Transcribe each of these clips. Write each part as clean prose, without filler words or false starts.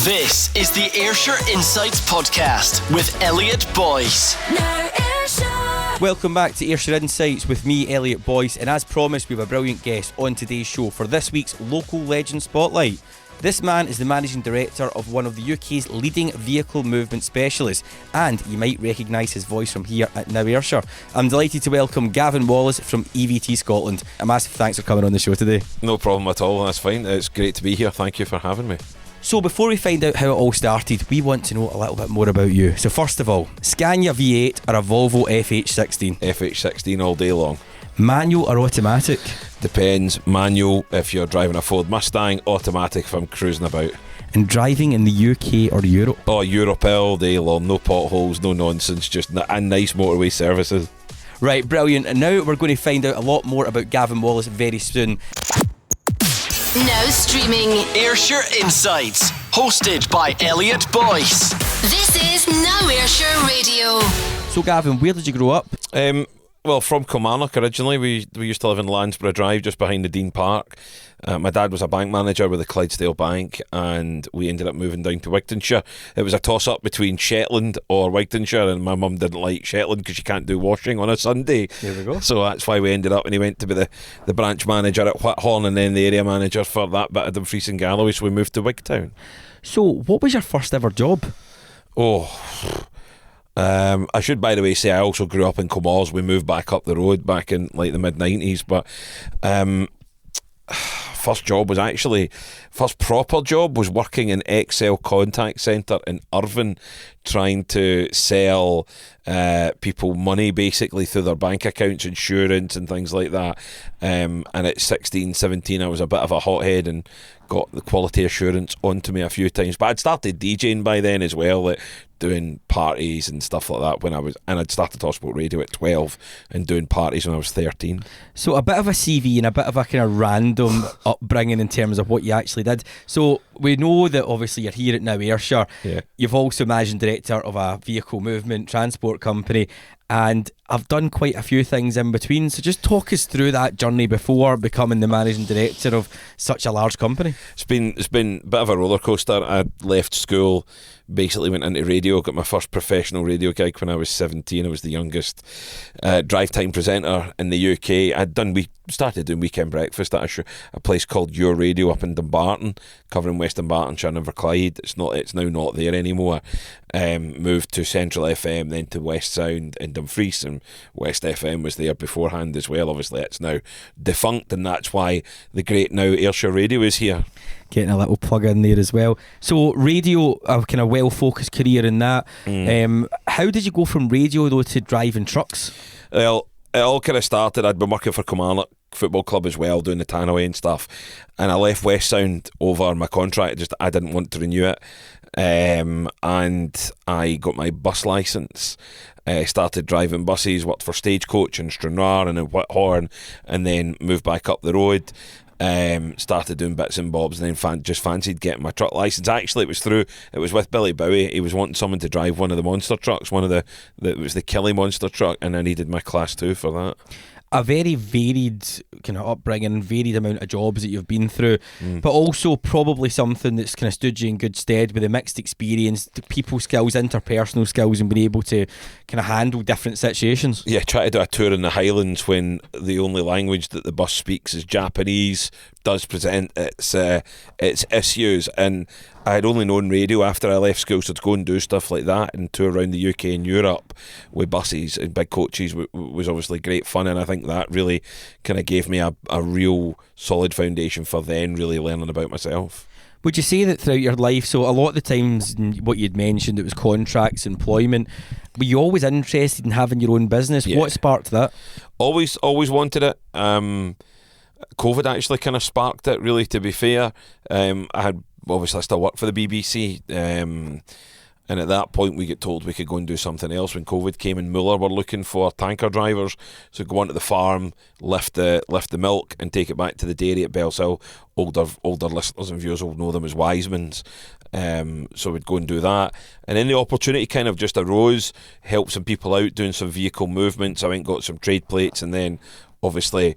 This is the Ayrshire Insights podcast with Elliot Boyce. Welcome back to Ayrshire Insights with me, Elliot Boyce, and as promised, we have a brilliant guest on today's show for this week's Local Legend Spotlight. This man is the Managing Director of one of the UK's leading vehicle movement specialists, and you might recognise his voice from here at Now Ayrshire. I'm delighted to welcome Gavin Wallace from EVT Scotland. A massive thanks for coming on the show today. No problem at all, that's fine. It's great to be here. Thank you for having me. So before we find out how it all started, we want to know a little bit more about you. So first of all, Scania V8 or a Volvo FH16? FH16 all day long. Manual or automatic? Depends. Manual if you're driving a Ford Mustang, automatic if I'm cruising about. And driving in the UK or Europe? Oh, Europe all day long. No potholes, no nonsense, just and nice motorway services. Right, brilliant. And now we're going to find out a lot more about Gavin Wallace very soon. Now streaming Ayrshire Insights, hosted by Elliot Boyce. This is Now Ayrshire Radio. So Gavin, where did you grow up? Well, from Kilmarnock originally. We used to live in Lansborough Drive, just behind the Dean Park. My dad was a bank manager with the Clydesdale Bank, and we ended up moving down to Wigtonshire. It was a toss-up between Shetland or Wigtonshire, and my mum didn't like Shetland because she can't do washing on a Sunday. There we go. So that's why we ended up, and he went to be the branch manager at Whithorn and then the area manager for that bit of Dumfries and Galloway, so we moved to Wigtown. So what was your first ever job? I should, by the way, say I also grew up in Comores. We moved back up the road back in like the mid-90s, but first proper job was working in Excel Contact Centre in Irvine, trying to sell people money basically through their bank accounts, insurance and things like that. And at 16, 17 I was a bit of a hothead and got the quality assurance onto me a few times, but I'd started DJing by then as well, like doing parties and stuff like that and I'd started Talksport Radio at 12 and doing parties when I was 13. So a bit of a CV and a bit of a kind of random upbringing in terms of what you actually did. So we know that obviously you're here at Now Ayrshire. Yeah. You've also managing director of a vehicle movement transport company, and I've done quite a few things in between, so just talk us through that journey before becoming the managing director of such a large company. It's been a bit of a roller coaster. I left school, basically went into radio, got my first professional radio gig when I was 17. I was the youngest drive time presenter in the UK. We started doing weekend breakfast at a place called Your Radio up in Dumbarton, covering West Dumbartonshire and Inverclyde. It's now not there anymore. Moved to Central FM, then to West Sound in Dumfries, and West FM was there beforehand as well. Obviously it's now defunct, and that's why the great Now Ayrshire Radio is here. Getting a little plug in there as well. So radio, a kind of well-focused career in that. How did you go from radio though to driving trucks? Well, it all kind of started, I'd been working for Kilmarnock Football Club as well, doing the Tanaway and stuff, and I left West Sound over my contract. I didn't want to renew it, and I got my bus licence. Started driving buses, worked for Stagecoach in Stranraer and in Whithorn, and then moved back up the road. Started doing bits and bobs, and then just fancied getting my truck licence. Actually, it was with Billy Bowie. He was wanting someone to drive one of the monster trucks, it was the Killy monster truck, and I needed my class 2 for that. A very varied kind of upbringing, varied amount of jobs that you've been through, but also probably something that's kind of stood you in good stead with a mixed experience, the people skills, interpersonal skills, and being able to kind of handle different situations. Yeah, try to do a tour in the Highlands when the only language that the bus speaks is Japanese does present its issues, and I had only known radio after I left school, so to go and do stuff like that and tour around the UK and Europe with buses and big coaches was obviously great fun, and I think that really kind of gave me a real solid foundation for then really learning about myself. Would you say that throughout your life, so a lot of the times what you'd mentioned, it was contracts, employment, were you always interested in having your own business? Yeah. What sparked that? Always wanted it. COVID actually kind of sparked it, really, to be fair. I still work for the BBC, and at that point we get told we could go and do something else. When COVID came in, Muller were looking for tanker drivers, so go onto the farm, lift the milk and take it back to the dairy at Bellshill. Older listeners and viewers will know them as Wisemans. So we'd go and do that, and then the opportunity kind of just arose, helped some people out doing some vehicle movements. I went and got some trade plates, and then obviously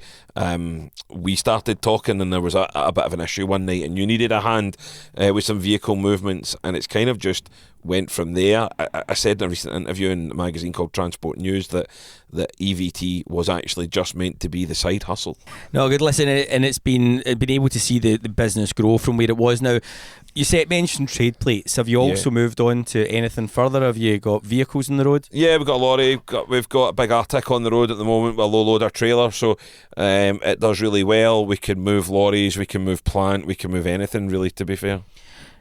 we started talking, and there was a bit of an issue one night, and you needed a hand with some vehicle movements, and it's kind of just went from there. I said in a recent interview in a magazine called Transport News that EVT was actually just meant to be the side hustle. No, good. Listen, and it's been able to see the business grow from where it was. Now, you mentioned trade plates. Have you also moved on to anything further? Have you got vehicles on the road? Yeah, we've got a lorry. We've got a big Arctic on the road at the moment with a low loader trailer, so it does really well. We can move lorries, we can move plant, we can move anything really, to be fair.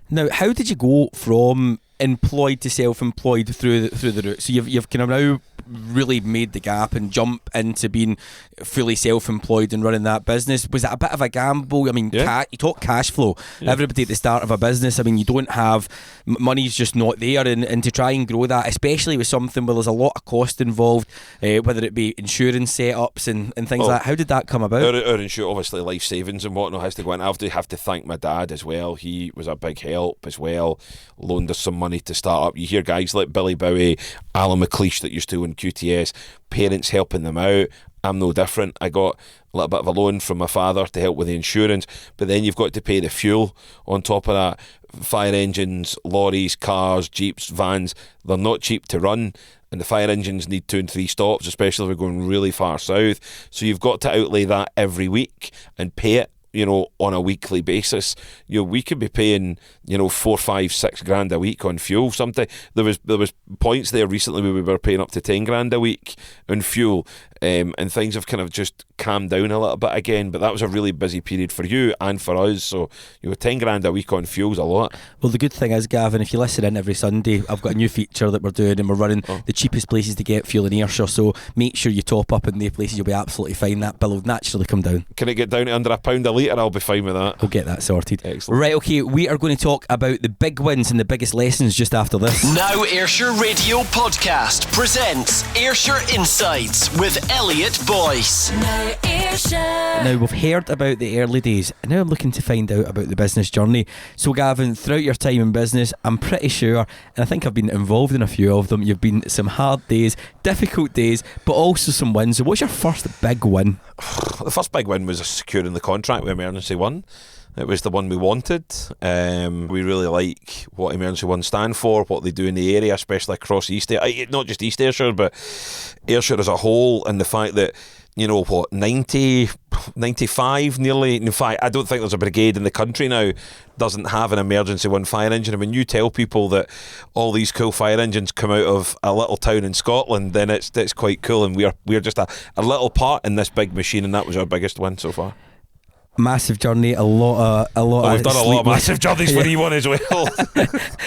Now, how did you go from employed to self-employed through the route? So you've kind of now really made the gap and jump into being fully self-employed and running that business. Was it a bit of a gamble? I mean, you talk cash flow. Yeah. Everybody at the start of a business, I mean, you don't have money's just not there, and to try and grow that, especially with something where there's a lot of cost involved, whether it be insurance setups and things like that. How did that come about? Our insurance, obviously life savings and whatnot, has to go in. I have to thank my dad as well. He was a big help as well, loaned us some money to start up. You hear guys like Billy Bowie, Alan McLeish that used to own QTS, parents helping them out. I'm no different. I got a little bit of a loan from my father to help with the insurance, but then you've got to pay the fuel on top of that. Fire engines, lorries, cars, jeeps, vans, they're not cheap to run, and the fire engines need 2 and 3 stops, especially if we're going really far south. So you've got to outlay that every week and pay it, on a weekly basis. We could be paying, 4, 5, 6 grand a week on fuel. Sometimes there was points there recently where we were paying up to 10 grand a week on fuel, and things have kind of just calmed down a little bit again. But that was a really busy period for you and for us. So 10 grand a week on fuel's a lot. Well, the good thing is, Gavin, if you listen in every Sunday, I've got a new feature that we're doing, and we're running the cheapest places to get fuel in Ayrshire. So make sure you top up in the places. You'll be absolutely fine. That bill will naturally come down. Can it get down to under £1 a litre? I'll be fine with that. We'll get that sorted. Excellent. Right, okay, we are going to talk about the big wins and the biggest lessons just after this. Now Ayrshire Radio Podcast presents Ayrshire Insights with Elliot Boyce. Now Ayrshire. Now, we've heard about the early days, and now I'm looking to find out about the business journey. So, Gavin, throughout your time in business, I'm pretty sure, and I think I've been involved in a few of them, you've been some hard days, difficult days, but also some wins. So what's your first big win? The first big win was securing the contract with Emergency One. It was the one we wanted. We really like what Emergency One stand for, what they do in the area, especially across East Ayrshire. Not just East Ayrshire, but Ayrshire as a whole, and the fact that 90, 95 nearly. In fact, I don't think there's a brigade in the country now doesn't have an Emergency One fire engine. And when you tell people that all these cool fire engines come out of a little town in Scotland, then it's quite cool, and we're just a little part in this big machine, and that was our biggest win so far. Massive journey, a lot we've done a lot of massive journeys for E1 as well.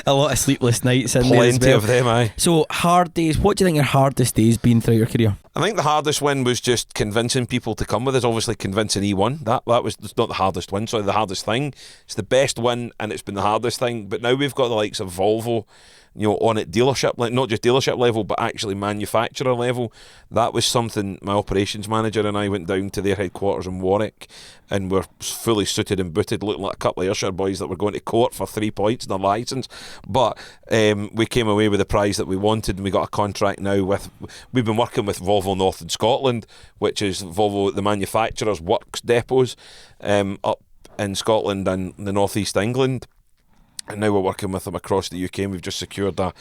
A lot of sleepless nights in there as Plenty well. of them, aye. So, hard days. What do you think your hardest days been throughout your career? I think the hardest win was just convincing people to come with us. Obviously, convincing E1. That was not the hardest win. Sorry, the hardest thing. It's the best win, and it's been the hardest thing. But now we've got the likes of Volvo, on at dealership, like not just dealership level, but actually manufacturer level. That was something my operations manager and I went down to their headquarters in Warwick, and we're fully suited and booted, looking like a couple of Ayrshire boys that were going to court for 3 points in their licence. But we came away with the prize that we wanted, and we got a contract now we've been working with Volvo North in Scotland, which is Volvo, the manufacturer's works depots up in Scotland and the North East England. And now we're working with them across the UK, and we've just secured a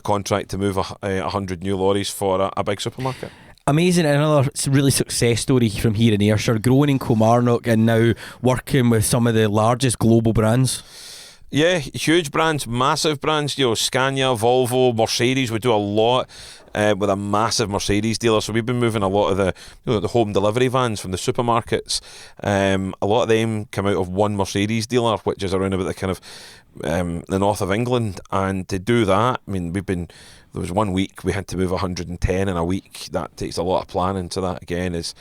contract to move 100 new lorries for a big supermarket. Amazing. Another really success story from here in Ayrshire, growing in Kilmarnock and now working with some of the largest global brands. Yeah, huge brands, massive brands, Scania, Volvo, Mercedes. We do a lot with a massive Mercedes dealer. So we've been moving a lot of the home delivery vans from the supermarkets. A lot of them come out of one Mercedes dealer, which is around about the kind of the north of England. And to do that, I mean, there was 1 week we had to move 110 in a week. That takes a lot of planning. So that again is,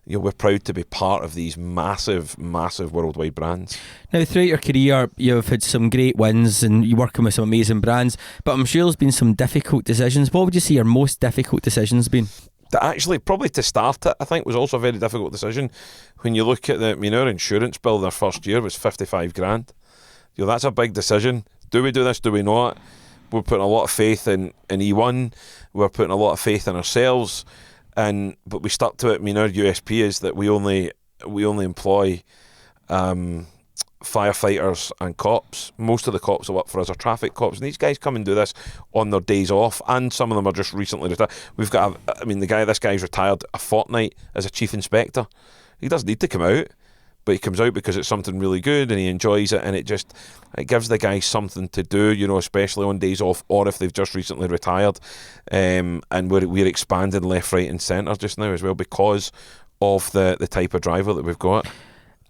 we're proud to be part of these massive worldwide brands. Now, throughout your career, you've had some great wins and you're working with some amazing brands, but I'm sure there's been some difficult decisions. What would you say your most difficult decisions been? Actually, probably to start it, I think, was also a very difficult decision. When you look at our insurance bill their first year was 55 grand. That's a big decision. Do we do this? Do we not? We're putting a lot of faith in E1. We're putting a lot of faith in ourselves. But we stuck to it. Our USP is that we only we only employ firefighters and cops. Most of the cops that work for us are traffic cops, and these guys come and do this on their days off, and some of them are just recently retired. This guy's retired a fortnight as a chief inspector. He doesn't need to come out, but he comes out because it's something really good and he enjoys it, and it gives the guys something to do, especially on days off or if they've just recently retired. And we're expanding left, right and centre just now as well because of the type of driver that we've got.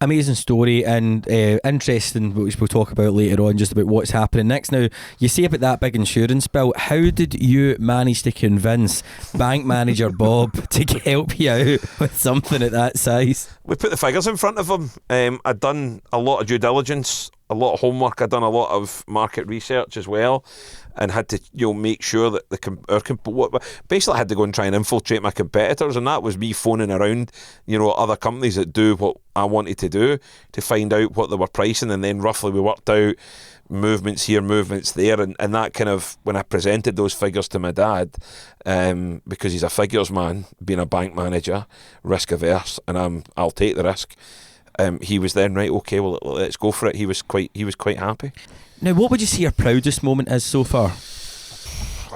Amazing story, and interesting, which we'll talk about later on, just about what's happening next. Now, you say about that big insurance bill. How did you manage to convince bank manager Bob to help you out with something at that size? We put the figures in front of him. I'd done a lot of due diligence, a lot of homework. I'd done a lot of market research as well, and had to make sure that basically I had to go and try and infiltrate my competitors, and that was me phoning around other companies that do what I wanted to do to find out what they were pricing, and then roughly we worked out movements here, movements there, and that kind of, when I presented those figures to my dad, because he's a figures man, being a bank manager, risk averse, and I'll take the risk. He was then right. Okay, well, let's go for it. He was quite happy. Now, what would you say your proudest moment is so far?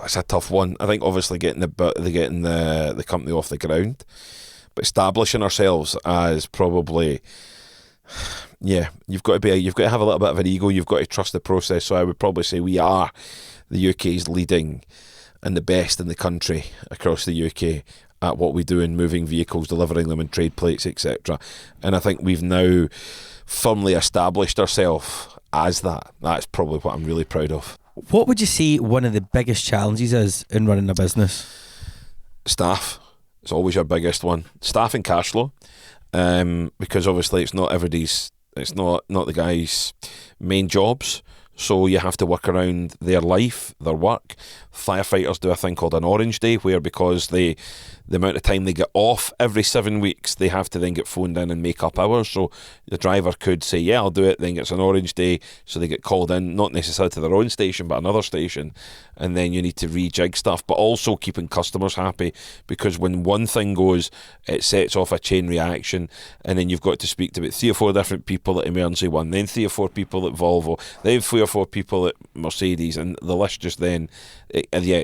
It's a tough one. I think obviously getting the company off the ground, but establishing ourselves as probably, you've got to have a little bit of an ego. You've got to trust the process. So I would probably say we are the UK's leading and the best in the country across the UK at what we do in moving vehicles, delivering them in trade plates, etc. And I think we've now firmly established ourselves as that. That's probably what I'm really proud of. What would you say one of the biggest challenges is in running a business? Staff. It's always your biggest one. Staff and cash flow. Because obviously it's not the guys' main jobs. So you have to work around their life, their work. Firefighters do a thing called an orange day, where because the amount of time they get off every 7 weeks, they have to then get phoned in and make up hours. So the driver could say, yeah, I'll do it, then gets an orange day, so they get called in, not necessarily to their own station, but another station, and then you need to rejig stuff, but also keeping customers happy, because when one thing goes, it sets off a chain reaction, and then you've got to speak to about 3 or 4 different people at Emergency One, then 3 or 4 people at Volvo, then 3 or 4 people at Mercedes, and the list just then,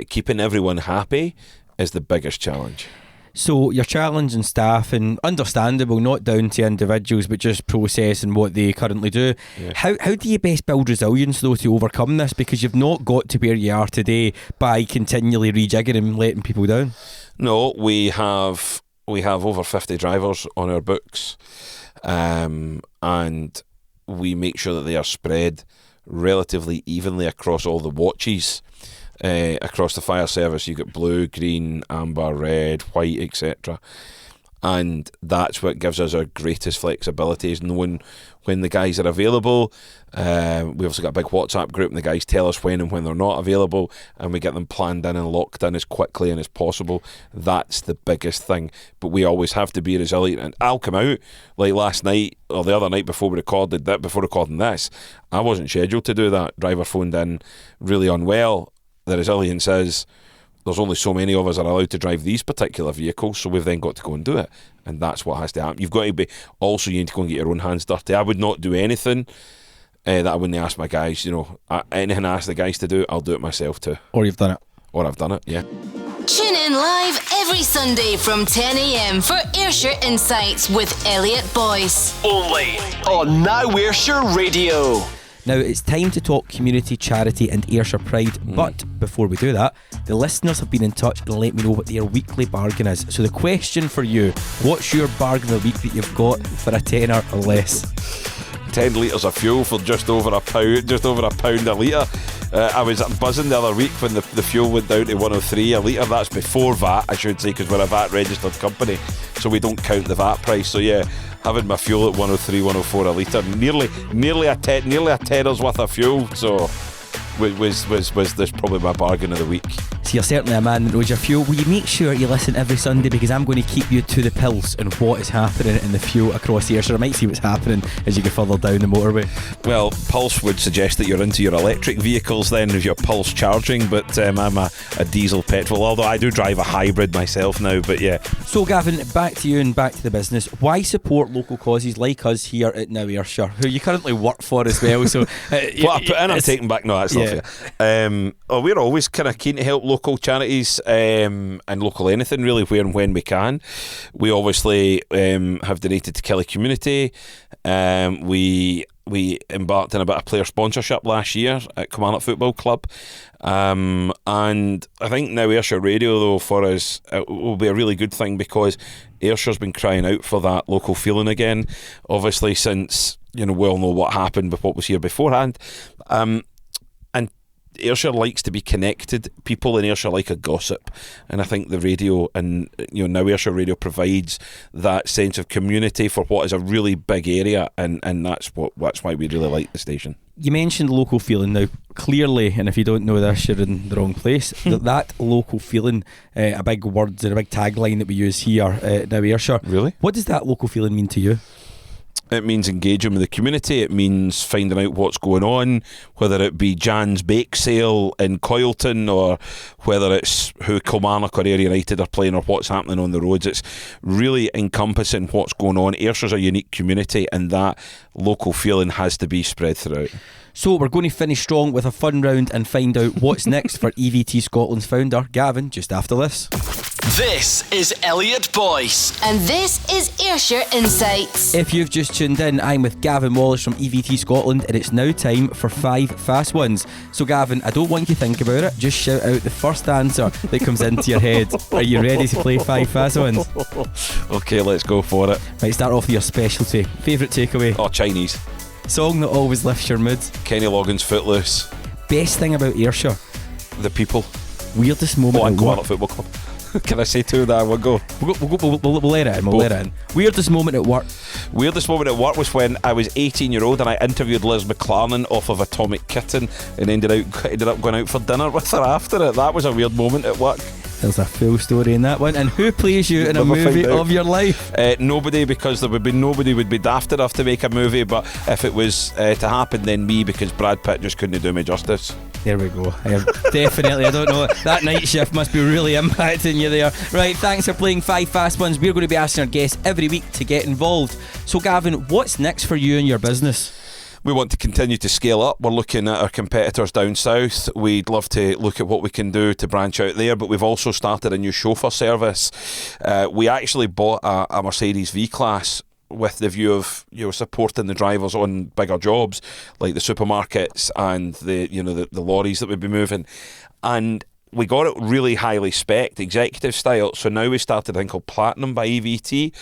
keeping everyone happy is the biggest challenge. So you're challenging staff, and understandable, not down to individuals, but just process and what they currently do. Yeah. How do you best build resilience though to overcome this? Because you've not got to where you are today by continually rejigging and letting people down. No, we have over 50 drivers on our books, and we make sure that they are spread relatively evenly across all the watches. Across the fire service, you get blue, green, amber, red, white, etc. And that's what gives us our greatest flexibility, is knowing when the guys are available. We've also got a big WhatsApp group, and the guys tell us when and when they're not available, and we get them planned in and locked in as quickly and as possible. That's the biggest thing. But we always have to be resilient. And I'll come out, like last night or the other night before recording this, I wasn't scheduled to do that. Driver phoned in really unwell. The resilience is there's only so many of us are allowed to drive these particular vehicles, so we've then got to go and do it, and that's what has to happen. You've got to be, also you need to go and get your own hands dirty. I would not do anything that I wouldn't ask my guys. Anything I ask the guys to do, I'll do it myself too. Or you've done it. Or I've done it, yeah. Tune in live every Sunday from 10 a.m. for Ayrshire Insights with Elliot Boyce. Only on Now Ayrshire Radio. Now it's time to talk community, charity and Ayrshire pride, but before we do that, the listeners have been in touch and let me know what their weekly bargain is. So the question for you, what's your bargain of the week that you've got for a tenner or less? 10 litres of fuel for just over a pound a litre. I was buzzing the other week when the fuel went down to 103 a litre. That's before VAT, I should say, because we're a VAT registered company, so we don't count the VAT price. So yeah, having my fuel at 103, 104 a litre, nearly a tenner's worth of fuel. So was this probably my bargain of the week. So you're certainly a man that knows your fuel. Will you make sure you listen every Sunday, because I'm going to keep you to the pulse and what is happening in the fuel across Ayrshire. I might see what's happening as you go further down the motorway. Well, Pulse would suggest that you're into your electric vehicles then, if you're Pulse charging, but I'm a diesel petrol, although I do drive a hybrid myself now, but yeah. So Gavin, back to you and back to the business. Why support local causes like us here at Now Ayrshire, who you currently work for as well? So what I put in, I'm taking back. No, that's not fair. We're always kind of keen to help local charities and local anything really, where and when we can. We obviously have donated to Kelly Community. We embarked on a bit of player sponsorship last year at Kilmarnock Football Club, and I think Now Ayrshire Radio, though, for us it will be a really good thing, because Ayrshire's been crying out for that local feeling again, obviously since, we all know what happened with what was here beforehand, and Ayrshire likes to be connected. People in Ayrshire like a gossip, and I think the radio and Now Ayrshire Radio provides that sense of community for what is a really big area, and that's why we really like the station. You mentioned local feeling. Now, clearly, and if you don't know this, you're in the wrong place. that local feeling, a big word and a big tagline that we use here at Now Ayrshire. Really? What does that local feeling mean to you? It means engaging with the community. It means finding out what's going on, whether it be Jan's Bake Sale in Coylton, or whether it's who Kilmarnock or Ayr United are playing, or what's happening on the roads. It's really encompassing what's going on. Ayrshire's a unique community, and that local feeling has to be spread throughout. So we're going to finish strong with a fun round and find out what's next for EVT Scotland's founder, Gavin, just after this. This is Elliot Boyce. And this is Ayrshire Insights. If you've just tuned in, I'm with Gavin Wallace from EVT Scotland, and it's now time for 5 fast ones. So Gavin, I don't want you to think about it, just shout out the first answer that comes into your head. Are you ready to play 5 fast ones? Okay, let's go for it. Right, start off with your specialty. Favourite takeaway? Oh, Chinese. Song that always lifts your mood? Kenny Loggins' Footloose. Best thing about Ayrshire? The people. Weirdest moment and at Kilmarnock work? Football Club. Can I say two of that? We'll go. We'll let it in. We'll let it in. Weirdest moment at work? Weirdest moment at work was when I was 18-year-old and I interviewed Liz McLaren off of Atomic Kitten and ended up going out for dinner with her after it. That was a weird moment at work. There's a full story in that one. And who plays you in a movie of your life? Nobody, because nobody would be daft enough to make a movie, but if it was to happen, then me, because Brad Pitt just couldn't do me justice. There we go. Definitely. I don't know. That night shift must be really impacting you there. Right, thanks for playing 5 fast ones. We're going to be asking our guests every week to get involved. So Gavin, what's next for you and your business? We want to continue to scale up. We're looking at our competitors down south. We'd love to look at what we can do to branch out there, but we've also started a new chauffeur service. We actually bought a Mercedes V-Class with the view of supporting the drivers on bigger jobs like the supermarkets and the lorries that we'd be moving, and we got it really highly spec'd, executive style. So now we started a thing called Platinum by EVT.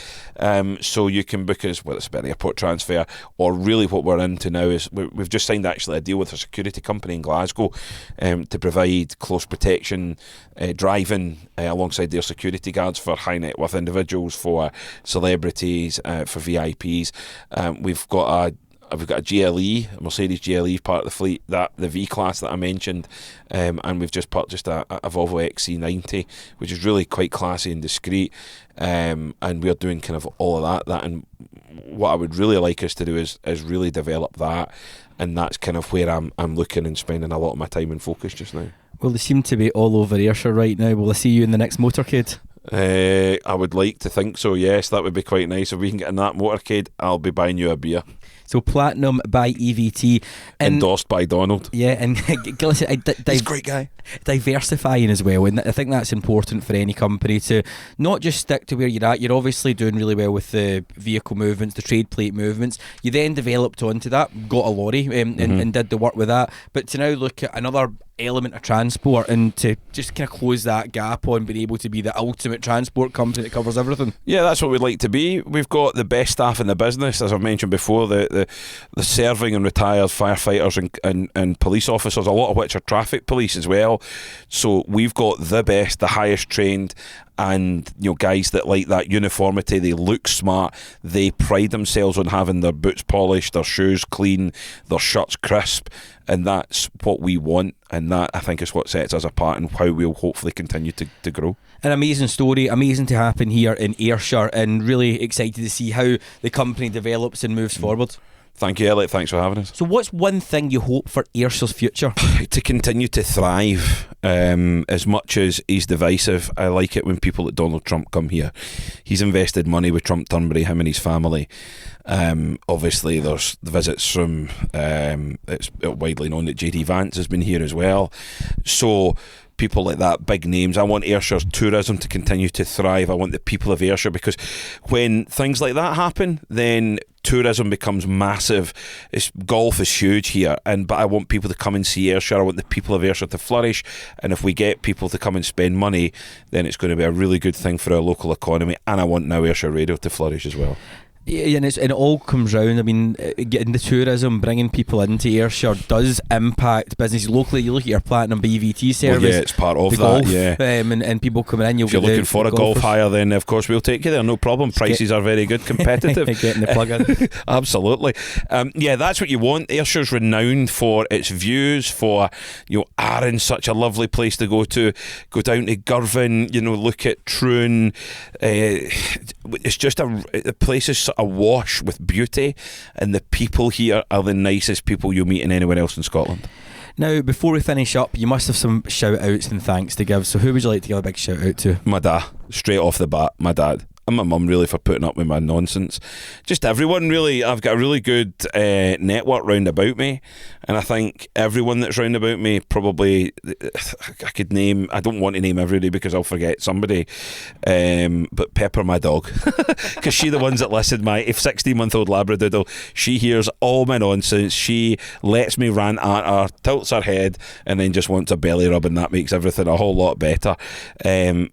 So you can book us, whether it's about an airport transfer, or really what we're into now is we've just signed actually a deal with a security company in Glasgow to provide close protection driving alongside their security guards for high net worth individuals, for celebrities, for VIPs. We've got a GLE, a Mercedes GLE part of the fleet, that the V-Class that I mentioned, and we've just purchased a Volvo XC90, which is really quite classy and discreet, and we're doing kind of all of that, and what I would really like us to do is really develop that, and that's kind of where I'm looking and spending a lot of my time and focus just now. Well, they seem to be all over Ayrshire right now. Will I see you in the next motorcade? I would like to think so, yes. That would be quite nice. If we can get in that motorcade, I'll be buying you a beer. So Platinum by EVT. Endorsed by Donald. Yeah, and listen, he's a great guy. Diversifying as well, and I think that's important for any company to not just stick to where you're at. You're obviously doing really well with the vehicle movements, the trade plate movements. You then developed onto that, got a lorry and did the work with that, but to now look at another element of transport and to just kind of close that gap on being able to be the ultimate transport company that covers everything. Yeah, that's what we'd like to be. We've got the best staff in the business, as I've mentioned before, the serving and retired firefighters and police officers, a lot of which are traffic police as well. So we've got the best, the highest trained and guys that like that uniformity, they look smart, they pride themselves on having their boots polished, their shoes clean, their shirts crisp, and that's what we want, and that I think is what sets us apart and how we'll hopefully continue to grow. An amazing story, amazing to happen here in Ayrshire, and really excited to see how the company develops and moves forward. Thank you, Elliot. Thanks for having us. So what's one thing you hope for Ayrshire's future? To continue to thrive. As much as he's divisive, I like it when people like Donald Trump come here. He's invested money with Trump Turnberry, him and his family. Obviously there's the visits from it's widely known that JD Vance has been here as well. So people like that, big names. I want Ayrshire's tourism to continue to thrive. I want the people of Ayrshire, because when things like that happen, then tourism becomes massive. Golf is huge here, but I want people to come and see Ayrshire. I want the people of Ayrshire to flourish, and if we get people to come and spend money, then it's going to be a really good thing for our local economy. And I want Now Ayrshire Radio to flourish as well. Yeah, and it all comes round. I mean, getting the tourism, bringing people into Ayrshire does impact businesses locally. You look at your Platinum EVT service. Well, yeah, it's part of that. Golf, yeah, and people coming in. If you're looking for a golf hire, then of course we'll take you there. No problem. Prices are very good, competitive. Getting the plug in. Absolutely. Yeah, that's what you want. Ayrshire's renowned for its views. For Arran's such a lovely place to go to. Go down to Girvan. Look at Troon. It's just the place is awash with beauty, and the people here are the nicest people you'll meet in anywhere else in Scotland. Now, before we finish up, you must have some shout outs and thanks to give. So who would you like to give a big shout out to? My dad, straight off the bat, my dad. And my mum, really, for putting up with my nonsense. Just everyone, really. I've got a really good network round about me, and I think everyone that's round about me, probably I could name, I don't want to name everybody because I'll forget somebody, but Pepper, my dog, because she's the ones that listen. My 16-month-old Labradoodle, she hears all my nonsense, she lets me rant at her, tilts her head, and then just wants a belly rub, and that makes everything a whole lot better.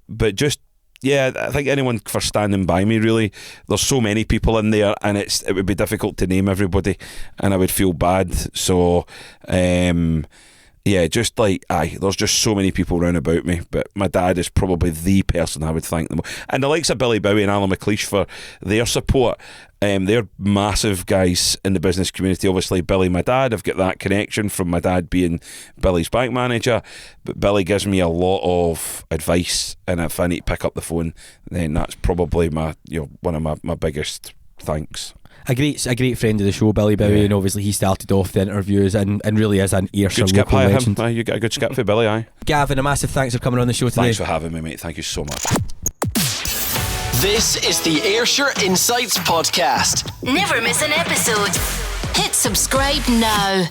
But just, yeah, I think anyone for standing by me, really. There's so many people in there, and it would be difficult to name everybody, and I would feel bad. So, yeah, just there's just so many people round about me, but my dad is probably the person I would thank the most. And the likes of Billy Bowie and Alan McLeish for their support. They're massive guys in the business community. Obviously, Billy, my dad, I've got that connection from my dad being Billy's bank manager, but Billy gives me a lot of advice, and if I need to pick up the phone, then that's probably one of my biggest thanks. A great friend of the show, Billy Bowie, and obviously he started off the interviews and really is an Ayrshire local legend. You get a good skip for Billy, aye. Gavin, a massive thanks for coming on the show today. Thanks for having me, mate. Thank you so much. This is the Ayrshire Insights podcast. Never miss an episode. Hit subscribe now.